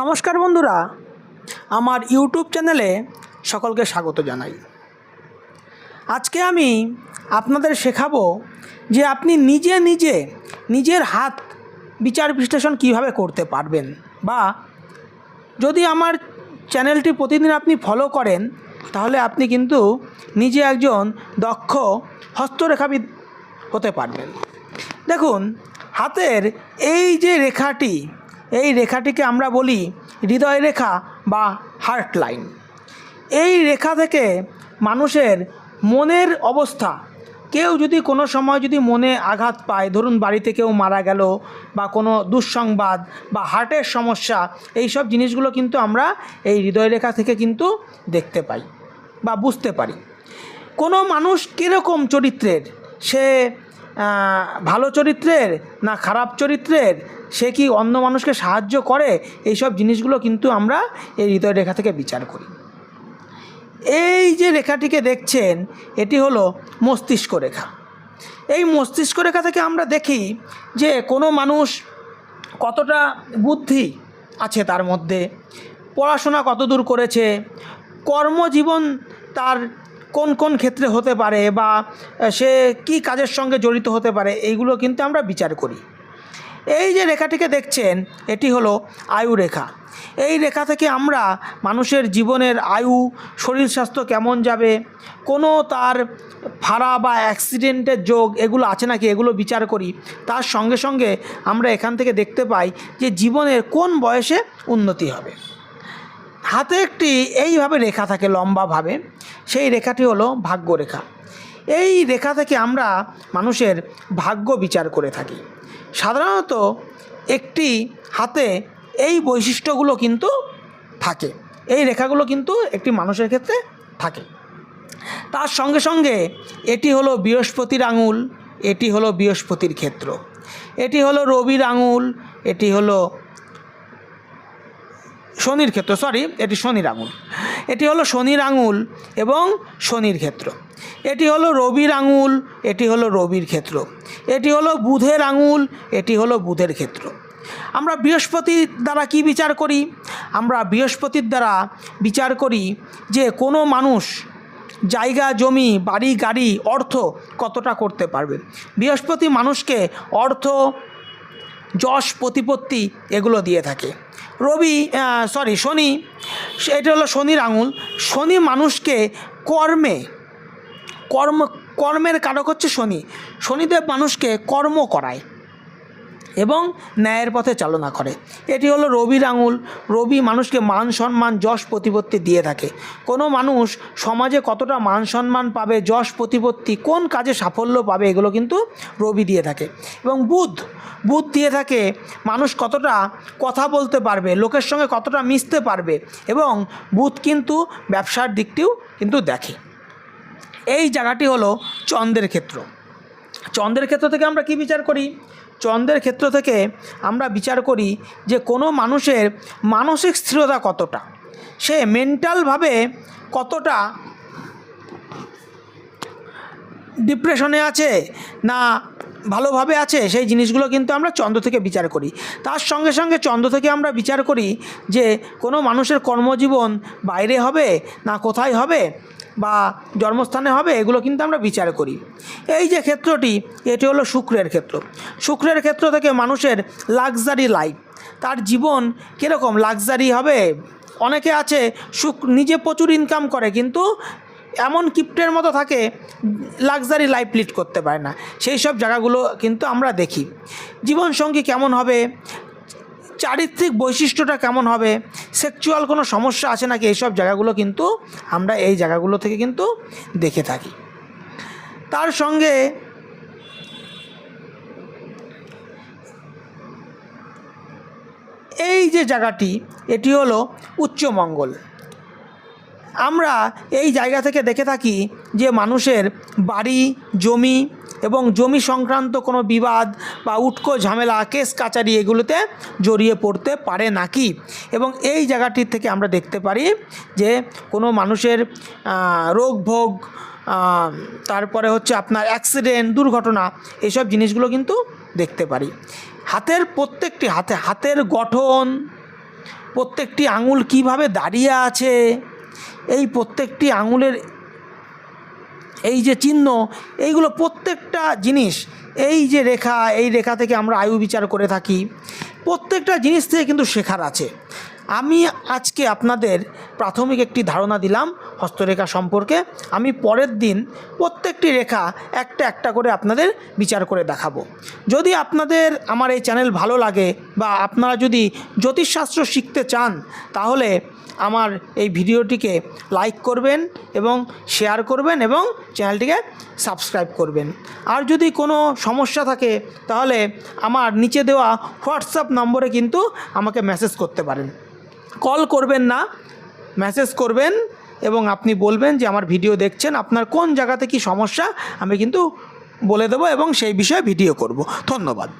নমস্কার বন্ধুরা, আমার ইউটিউব চ্যানেলে সকলকে স্বাগত জানাই। আজকে আমি আপনাদের শেখাবো যে আপনি নিজের হাত বিচার বিশ্লেষণ কিভাবে করতে পারবেন, বা যদি আমার চ্যানেলটি প্রতিদিন আপনি ফলো করেন তাহলে আপনি কিন্তু নিজে একজন দক্ষ হস্তরেখাবিদ হতে পারবেন। দেখুন, হাতের এই যে রেখাটি, এই রেখাটিকে আমরা বলি হৃদয় রেখা বা হার্ট লাইন। এই রেখা থেকে মানুষের মনের অবস্থা, কেউ যদি কোনো সময় যদি মনে আঘাত পায়, ধরুন বাড়িতে কেউ মারা গেল বা কোনো দুঃসংবাদ বা হার্টের সমস্যা, এই সব জিনিসগুলো কিন্তু আমরা এই হৃদয় রেখা থেকে কিন্তু দেখতে পাই বা বুঝতে পারি। কোনো মানুষ কীরকম চরিত্রের, সে ভালো চরিত্রের না খারাপ চরিত্রের, সে কি অন্য মানুষকে সাহায্য করে, এই সব জিনিসগুলো কিন্তু আমরা এই হৃদয় রেখা থেকে বিচার করি। এই যে রেখাটিকে দেখছেন, এটি হলো মস্তিষ্ক রেখা। এই মস্তিষ্ক রেখা থেকে আমরা দেখি যে কোনো মানুষ কতটা বুদ্ধি আছে তার মধ্যে, পড়াশোনা কতদূর করেছে, কর্মজীবন তার কোন কোন ক্ষেত্রে হতে পারে, বা সে কি কাজের সঙ্গে জড়িত হতে পারে, এইগুলো কিন্তু আমরা বিচার করি। এই যে রেখাটিকে দেখছেন, এটি হলো আয়ু রেখা। এই রেখা থেকে আমরা মানুষের জীবনের আয়ু, শরীর স্বাস্থ্য কেমন যাবে, কোনো তার ফাড়া বা অ্যাক্সিডেন্টের যোগ এগুলো আছে নাকি, এগুলো বিচার করি। তার সঙ্গে সঙ্গে আমরা এখান থেকে দেখতে পাই যে জীবনের কোন বয়সে উন্নতি হবে। হাতে একটি এইভাবে রেখা থাকে লম্বাভাবে, সেই রেখাটি হলো ভাগ্য রেখা। এই রেখা থেকে আমরা মানুষের ভাগ্য বিচার করে থাকি। সাধারণত একটি হাতে এই বৈশিষ্ট্যগুলো কিন্তু থাকে, এই রেখাগুলো কিন্তু একটি মানুষের ক্ষেত্রে থাকে। তার সঙ্গে সঙ্গে এটি হলো বৃহস্পতির আঙুল, এটি হলো বৃহস্পতির ক্ষেত্র। এটি হলো রবির আঙুল, এটি হলো শনির ক্ষেত্র, এটি শনির আঙুল। এটি হলো শনির আঙুল এবং শনির ক্ষেত্র। এটি হলো রবির আঙুল, এটি হলো রবির ক্ষেত্র। এটি হলো বুধের আঙুল, এটি হলো বুধের ক্ষেত্র। আমরা বৃহস্পতির দ্বারা কি বিচার করি? আমরা বৃহস্পতির দ্বারা বিচার করি যে কোনো মানুষ জায়গা জমি, বাড়ি গাড়ি, অর্থ কতটা করতে পারবে। বৃহস্পতি মানুষকে অর্থ, যশ, প্রতিপত্তি এগুলো দিয়ে থাকে। শনি, এটা হলো শনির আঙুল। শনি মানুষকে কর্মের কারক হচ্ছে শনি। শনিদেব মানুষকে কর্ম করায় এবং ন্যায়ের পথে চালনা করে। এটি হলো রবির আঙুল। রবি মানুষকে মান সম্মান, যশ, প্রতিপত্তি দিয়ে থাকে। কোনো মানুষ সমাজে কতটা মান সম্মান পাবে, যশ, প্রতিপত্তি, কোন কাজে সাফল্য পাবে, এগুলো কিন্তু রবি দিয়ে থাকে। এবং বুধ দিয়ে থাকে মানুষ কতটা কথা বলতে পারবে, লোকের সঙ্গে কতটা মিশতে পারবে, এবং বুধ কিন্তু ব্যবসার দিকটিও কিন্তু দেখে। এই জায়গাটি হলো চন্দ্রের ক্ষেত্র। চন্দ্রের ক্ষেত্র থেকে আমরা কি বিচার করি? চন্দ্রের ক্ষেত্র থেকে আমরা বিচার করি যে কোনো মানুষের মানসিক স্থিরতা কতটা, সে মেন্টালভাবে কতটা ডিপ্রেশনে আছে না ভালোভাবে আছে, সেই জিনিসগুলো কিন্তু আমরা চন্দ্র থেকে বিচার করি। তার সঙ্গে সঙ্গে চন্দ্র থেকে আমরা বিচার করি যে কোনো মানুষের কর্মজীবন বাইরে হবে না কোথায় হবে বা জন্মস্থানে হবে, এগুলো কিন্তু আমরা বিচার করি। এই যে ক্ষেত্রটি, এটি হলো শুক্রের ক্ষেত্র। শুক্রের ক্ষেত্র থেকে মানুষের লাক্সারি লাইফ, তার জীবন কীরকম লাক্সারি হবে। অনেকে আছে নিজে প্রচুর ইনকাম করে কিন্তু এমন কিপ্টের মতো থাকে, লাক্সারি লাইফ লিড করতে পারে না। সেই সব জায়গাগুলো কিন্তু আমরা দেখি। জীবনসঙ্গী কেমন হবে, চারিত্রিক বৈশিষ্ট্যটা কেমন হবে, সেক্সুয়াল কোনো সমস্যা আছে নাকি, এইসব জায়গাগুলো কিন্তু আমরা এই জায়গাগুলো থেকে কিন্তু দেখে থাকি। তার সঙ্গে এই যে জায়গাটি, এটি হলো উচ্চমঙ্গল। আমরা এই জায়গা থেকে দেখে থাকি যে মানুষের বাড়ি, জমি এবং জমি সংক্রান্ত কোনো বিবাদ বা উটকো ঝামেলা, কেস কাচারি এগুলোতে জড়িয়ে পড়তে পারে নাকি। এবং এই জায়গাটির থেকে আমরা দেখতে পারি যে কোনো মানুষের রোগ ভোগ, তারপরে হচ্ছে আপনার অ্যাক্সিডেন্ট, দুর্ঘটনা, এইসব জিনিসগুলো কিন্তু দেখতে পারি। হাতের প্রত্যেকটি হাতের গঠন, প্রত্যেকটি আঙুল কিভাবে দাঁড়িয়ে আছে, এই প্রত্যেকটি আঙুলের এই যে চিহ্ন, এইগুলো প্রত্যেকটা জিনিস, এই যে রেখা, এই রেখা থেকে আমরা আয়ু বিচার করে থাকি, প্রত্যেকটা জিনিস থেকে কিন্তু শেখার আছে। আমি আজকে আপনাদের প্রাথমিক একটি ধারণা দিলাম হস্তরেখা সম্পর্কে। আমি পরের দিন প্রত্যেকটি রেখা একটা একটা করে আপনাদের বিচার করে দেখাবো। যদি আপনাদের আমার এই চ্যানেল ভালো লাগে বা আপনারা যদি জ্যোতিষশাস্ত্র শিখতে চান, তাহলে আমার এই ভিডিওটিকে লাইক করবেন এবং শেয়ার করবেন এবং চ্যানেলটিকে সাবস্ক্রাইব করবেন। আর যদি কোনো সমস্যা থাকে তাহলে আমার নিচে দেওয়া হোয়াটসঅ্যাপ নম্বরে কিন্তু আমাকে মেসেজ করতে পারেন। কল করবেন না, মেসেজ করবেন এবং আপনি বলবেন যে আমার ভিডিও দেখছেন, আপনার কোন জায়গাতে কি সমস্যা আমি কিন্তু বলে দেবো এবং সেই বিষয়ে ভিডিও করব। ধন্যবাদ।